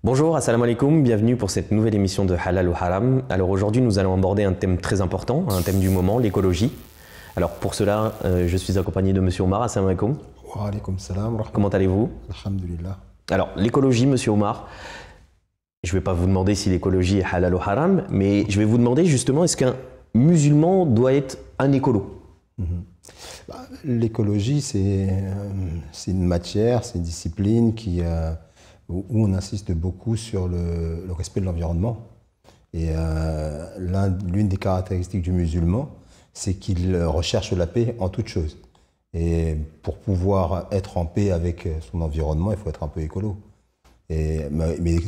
Bonjour, assalamu alaikum, bienvenue pour cette nouvelle émission de Halal ou Haram. Alors aujourd'hui nous allons aborder un thème très important, un thème du moment, l'écologie. Alors pour cela, je suis accompagné de Monsieur Omar, assalamu alaikum. Wa alaykoum salam. Comment allez-vous? Alhamdulillah. Alors l'écologie, Monsieur Omar, je ne vais pas vous demander si l'écologie est halal ou haram, mais je vais vous demander justement, est-ce qu'un musulman doit être un écolo? L'écologie, c'est une matière, c'est une discipline où on insiste beaucoup sur le respect de l'environnement. Et l'une des caractéristiques du musulman, c'est qu'il recherche la paix en toutes choses. Et pour pouvoir être en paix avec son environnement, il faut être un peu écolo. Mais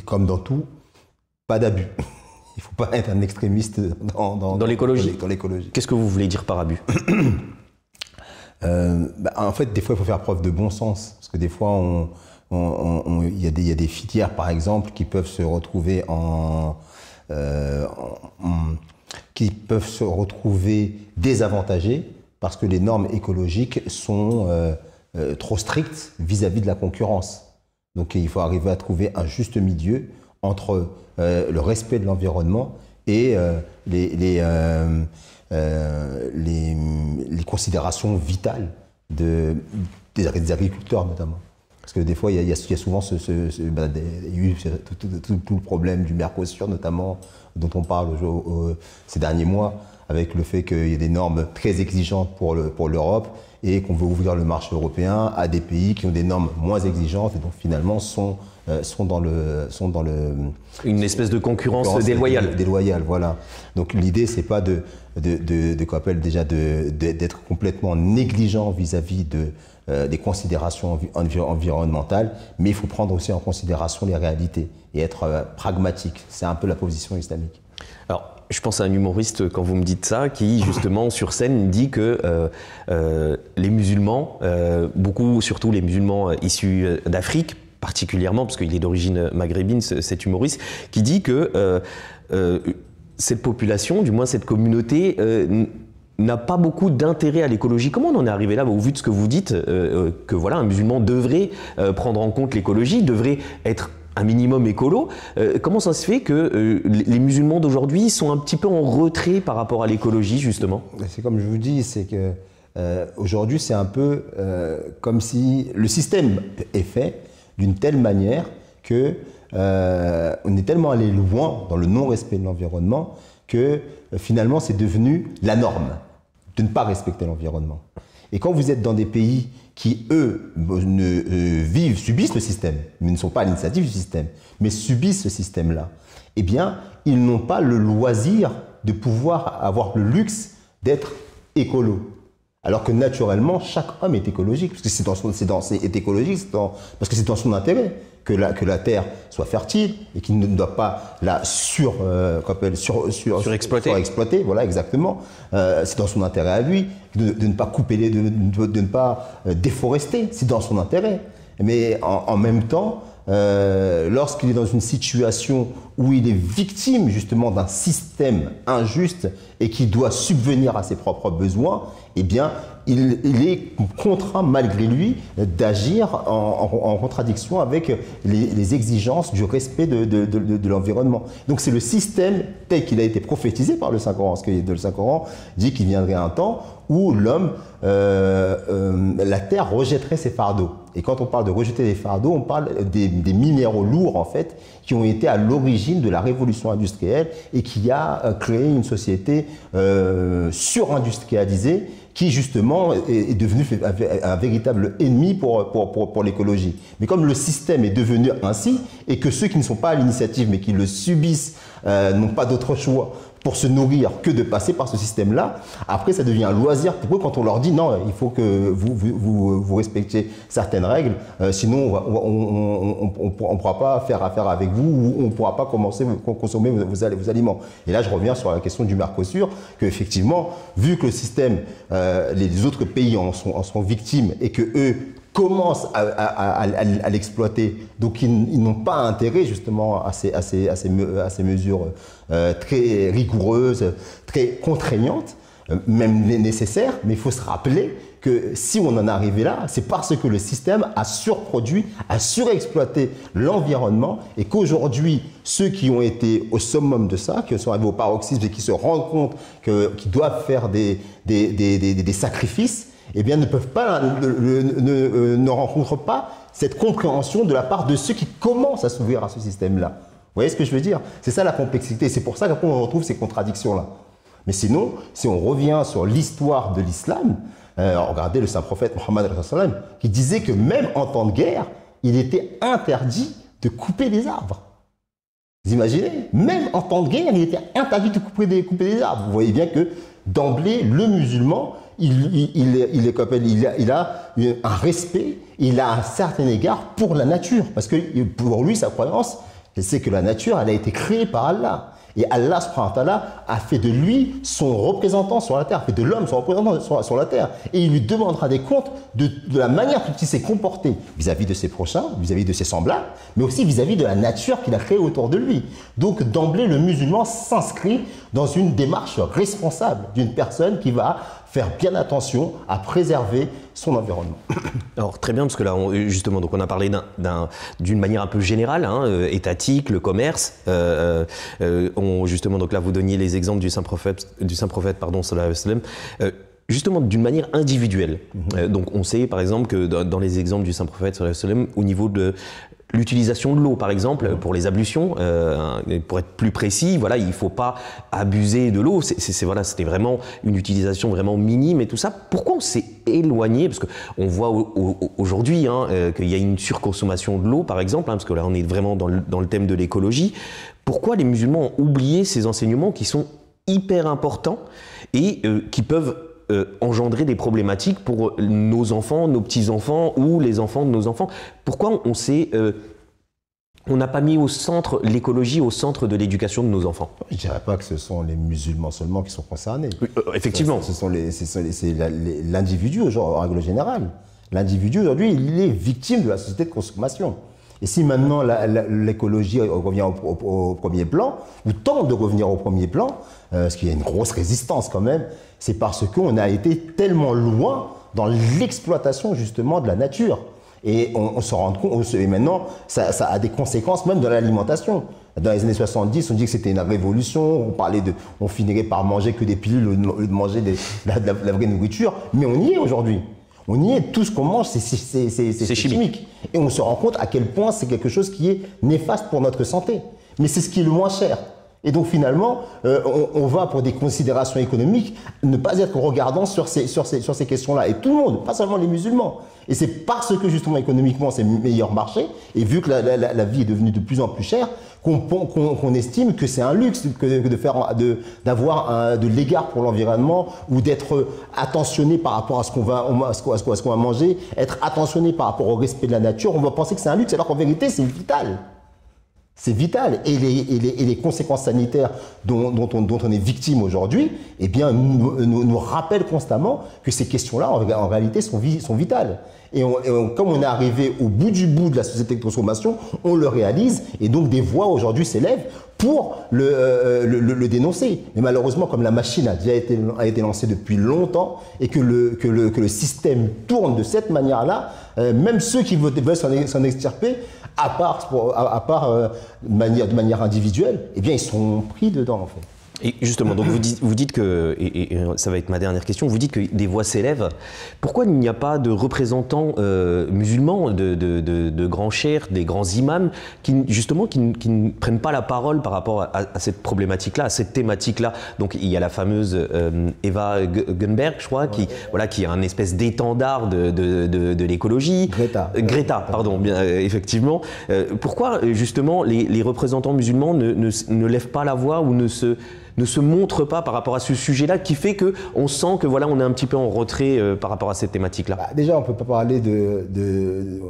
comme dans tout, pas d'abus. Il ne faut pas être un extrémiste dans l'écologie. Qu'est-ce que vous voulez dire par abus? En fait, des fois, il faut faire preuve de bon sens. Parce que des fois, il y a des filières, par exemple, qui peuvent se retrouver désavantagées parce que les normes écologiques sont trop strictes vis-à-vis de la concurrence. Donc, il faut arriver à trouver un juste milieu entre le respect de l'environnement et les considérations vitales des agriculteurs notamment. Parce que des fois, il y a souvent tout le problème du Mercosur notamment, dont on parle ces derniers mois, avec le fait qu'il y ait des normes très exigeantes pour l'Europe et qu'on veut ouvrir le marché européen à des pays qui ont des normes moins exigeantes et donc finalement sont dans une espèce de concurrence déloyale. Déloyale, voilà. Donc l'idée, c'est pas d'être complètement négligent vis-à-vis des considérations environnementales, mais il faut prendre aussi en considération les réalités et être pragmatique. C'est un peu la position islamique. Alors, je pense à un humoriste quand vous me dites ça, qui justement sur scène dit que les musulmans, surtout les musulmans issus d'Afrique, particulièrement, parce qu'il est d'origine maghrébine, cet humoriste, qui dit que cette population, du moins cette communauté, n'a pas beaucoup d'intérêt à l'écologie. Comment on en est arrivé là, au vu de ce que vous dites, que voilà, un musulman devrait prendre en compte l'écologie, devrait être un minimum écolo. Comment ça se fait que les musulmans d'aujourd'hui sont un petit peu en retrait par rapport à l'écologie, justement? C'est comme je vous dis, c'est que aujourd'hui, c'est un peu comme si le système est fait d'une telle manière que on est tellement allé loin dans le non-respect de l'environnement que finalement, c'est devenu la norme de ne pas respecter l'environnement. Et quand vous êtes dans des pays qui, eux, subissent le système, mais ne sont pas à l'initiative du système, mais subissent ce système-là, eh bien, ils n'ont pas le loisir de pouvoir avoir le luxe d'être écolo. Alors que naturellement, chaque homme est écologique, parce que c'est dans son intérêt que la terre soit fertile et qu'il ne doit pas la surexploiter. Voilà, exactement. C'est dans son intérêt à lui de ne pas couper de ne pas déforester. C'est dans son intérêt. Mais en même temps, lorsqu'il est dans une situation où il est victime justement d'un système injuste et qui doit subvenir à ses propres besoins, eh bien, il est contraint malgré lui d'agir en contradiction avec les exigences du respect de l'environnement. Donc c'est le système tel qu'il a été prophétisé par le Saint-Coran. Parce que le Saint-Coran dit qu'il viendrait un temps où l'homme, la terre rejetterait ses fardeaux. Et quand on parle de rejeter les fardeaux, on parle des minéraux lourds en fait, qui ont été à l'origine de la révolution industrielle et qui a créé une société surindustrialisée qui justement est devenu un véritable ennemi pour l'écologie. Mais comme le système est devenu ainsi, et que ceux qui ne sont pas à l'initiative mais qui le subissent n'ont pas d'autre choix pour se nourrir que de passer par ce système-là, après ça devient un loisir pour eux quand on leur dit non, il faut que vous respectiez certaines règles, sinon on ne pourra pas faire affaire avec vous ou on ne pourra pas consommer vos aliments. Et là je reviens sur la question du Mercosur, qu'effectivement, vu que le système, les autres pays en sont victimes et que eux commencent à l'exploiter. Donc ils n'ont pas intérêt justement à ces mesures très rigoureuses, très contraignantes, même nécessaires, mais il faut se rappeler que si on en est arrivé là, c'est parce que le système a surproduit, a surexploité l'environnement et qu'aujourd'hui, ceux qui ont été au summum de ça, qui sont arrivés au paroxysme et qui se rendent compte qu'ils doivent faire des sacrifices, eh bien, ne rencontrent pas cette compréhension de la part de ceux qui commencent à s'ouvrir à ce système-là. Vous voyez ce que je veux dire? C'est ça la complexité. C'est pour ça qu'après on retrouve ces contradictions-là. Mais sinon, si on revient sur l'histoire de l'islam, regardez le saint prophète Mohammed qui disait que même en temps de guerre, il était interdit de couper des arbres. Vous imaginez? Même en temps de guerre, il était interdit de couper des arbres. Vous voyez bien que d'emblée, le musulman, il a un respect, il a un certain égard pour la nature. Parce que pour lui, sa croyance, c'est que la nature, elle a été créée par Allah. Et Allah subhanahu wa ta'ala a fait de lui son représentant sur la terre, a fait de l'homme son représentant sur la terre. Et il lui demandera des comptes de la manière dont il s'est comporté vis-à-vis de ses prochains, vis-à-vis de ses semblables, mais aussi vis-à-vis de la nature qu'il a créée autour de lui. Donc d'emblée, le musulman s'inscrit dans une démarche responsable d'une personne qui va faire bien attention à préserver son environnement. Alors très bien, parce que là, justement, donc on a parlé d'une manière un peu générale, hein, étatique, le commerce. Justement, donc là, vous donniez les exemples du saint prophète, pardon, sallallahu alayhi wa sallam. Justement, d'une manière individuelle. Donc on sait, par exemple, que dans les exemples du saint prophète, sallallahu alayhi wa sallam, au niveau de l'utilisation de l'eau, par exemple, pour les ablutions, pour être plus précis, voilà, il ne faut pas abuser de l'eau. C'était vraiment une utilisation vraiment minime et tout ça. Pourquoi on s'est éloigné? Parce qu'on voit aujourd'hui qu'il y a une surconsommation de l'eau, par exemple, parce que là, on est vraiment dans le thème de l'écologie. Pourquoi les musulmans ont oublié ces enseignements qui sont hyper importants et qui peuvent engendrer des problématiques pour nos enfants, nos petits-enfants ou les enfants de nos enfants? Pourquoi on n'a pas mis l'écologie au centre de l'éducation de nos enfants? Je ne dirais pas que ce sont les musulmans seulement qui sont concernés. Effectivement. C'est l'individu en règle générale. L'individu aujourd'hui, il est victime de la société de consommation. Et si maintenant l'écologie revient au premier plan, ou tente de revenir au premier plan, parce qu'il y a une grosse résistance quand même, c'est parce qu'on a été tellement loin dans l'exploitation justement de la nature. Et on se rend compte, et maintenant ça a des conséquences même dans l'alimentation. Dans les années 70, on dit que c'était une révolution, on finirait par manger que des pilules au lieu de manger la vraie nourriture, mais on y est aujourd'hui. On y est, tout ce qu'on mange, c'est chimique. Et on se rend compte à quel point c'est quelque chose qui est néfaste pour notre santé. Mais c'est ce qui est le moins cher. Et donc finalement, on va pour des considérations économiques ne pas être regardant sur ces questions-là. Et tout le monde, pas seulement les musulmans. Et c'est parce que justement économiquement c'est meilleur marché, et vu que la vie est devenue de plus en plus chère, qu'on estime que c'est un luxe d'avoir de l'égard pour l'environnement ou d'être attentionné par rapport à ce qu'on va manger, être attentionné par rapport au respect de la nature. On va penser que c'est un luxe alors qu'en vérité c'est vital. C'est vital. Et les conséquences sanitaires dont on est victime aujourd'hui, eh bien, nous rappellent constamment que ces questions-là, en réalité, sont vitales. Et comme on est arrivé au bout du bout de la société de consommation, on le réalise. Et donc, des voix aujourd'hui s'élèvent pour le dénoncer. Mais malheureusement, comme la machine a déjà été lancée depuis longtemps et que le système tourne de cette manière-là, même ceux qui veulent s'en extirper, à part de manière individuelle, eh bien, ils sont pris dedans, en fait. Et justement, donc vous dites que, et ça va être ma dernière question, vous dites que des voix s'élèvent. Pourquoi il n'y a pas de représentants musulmans, de grands cheikhs, des grands imams, qui ne prennent pas la parole par rapport à cette problématique-là, à cette thématique-là? Donc il y a la fameuse Eva Gunberg, je crois, qui a un espèce d'étendard de l'écologie. Greta, pardon, bien, effectivement. Pourquoi justement les représentants musulmans ne lèvent pas la voix ou ne se montre pas par rapport à ce sujet-là, qui fait qu'on sent que voilà, on est un petit peu en retrait par rapport à cette thématique-là? Déjà, on peut pas parler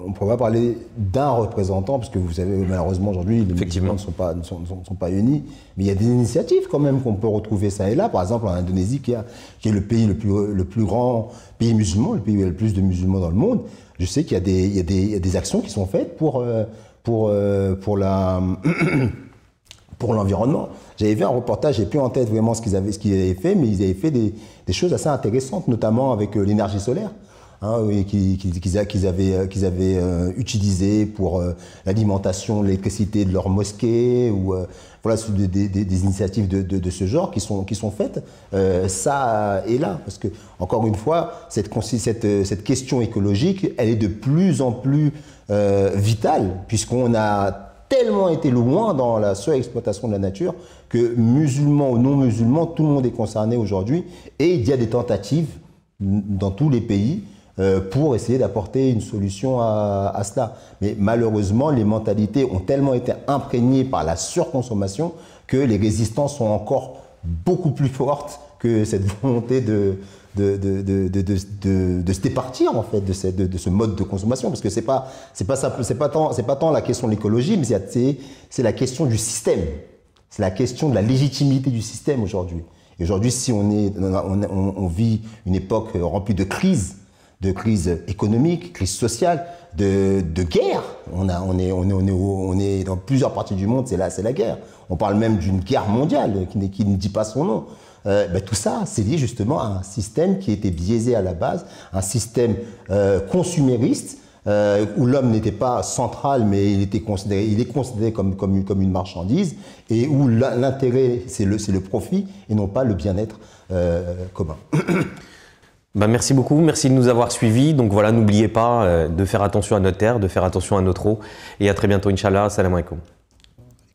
on peut pas parler d'un représentant, parce que vous savez, malheureusement aujourd'hui, les musulmans ne sont pas unis, mais il y a des initiatives quand même qu'on peut retrouver ça et là. Par exemple, en Indonésie, qui est le pays le plus grand pays musulman, le pays où il y a le plus de musulmans dans le monde. Je sais qu'il y a des actions qui sont faites pour pour l'environnement. J'avais vu un reportage, j'ai plus en tête vraiment ce qu'ils avaient fait, mais ils avaient fait des choses assez intéressantes, notamment avec l'énergie solaire. Hein, qu'ils avaient utilisé pour l'alimentation, l'électricité de leur mosquée, ou voilà, des initiatives de ce genre qui sont faites. Ça est là, parce que, encore une fois, cette question écologique, elle est de plus en plus vitale, puisqu'on a tellement été loin dans la surexploitation de la nature que musulmans ou non musulmans, tout le monde est concerné aujourd'hui, et il y a des tentatives dans tous les pays pour essayer d'apporter une solution à cela. Mais malheureusement, les mentalités ont tellement été imprégnées par la surconsommation que les résistances sont encore beaucoup plus fortes que cette volonté de se départir en fait de ce mode de consommation, parce que c'est pas tant la question de l'écologie, mais c'est la question du système, c'est la question de la légitimité du système aujourd'hui. Et aujourd'hui, si on vit une époque remplie de crises économiques, crise sociale, de guerre. On est dans plusieurs parties du monde, c'est la guerre. On parle même d'une guerre mondiale qui ne dit pas son nom. Tout ça, c'est lié justement à un système qui était biaisé à la base, un système consumériste où l'homme n'était pas central, mais il est considéré comme une marchandise, et où l'intérêt, c'est le profit et non pas le bien-être commun. Merci beaucoup, merci de nous avoir suivis. Donc voilà, n'oubliez pas de faire attention à notre terre, de faire attention à notre eau. Et à très bientôt, Inch'Allah. Salam alaikum.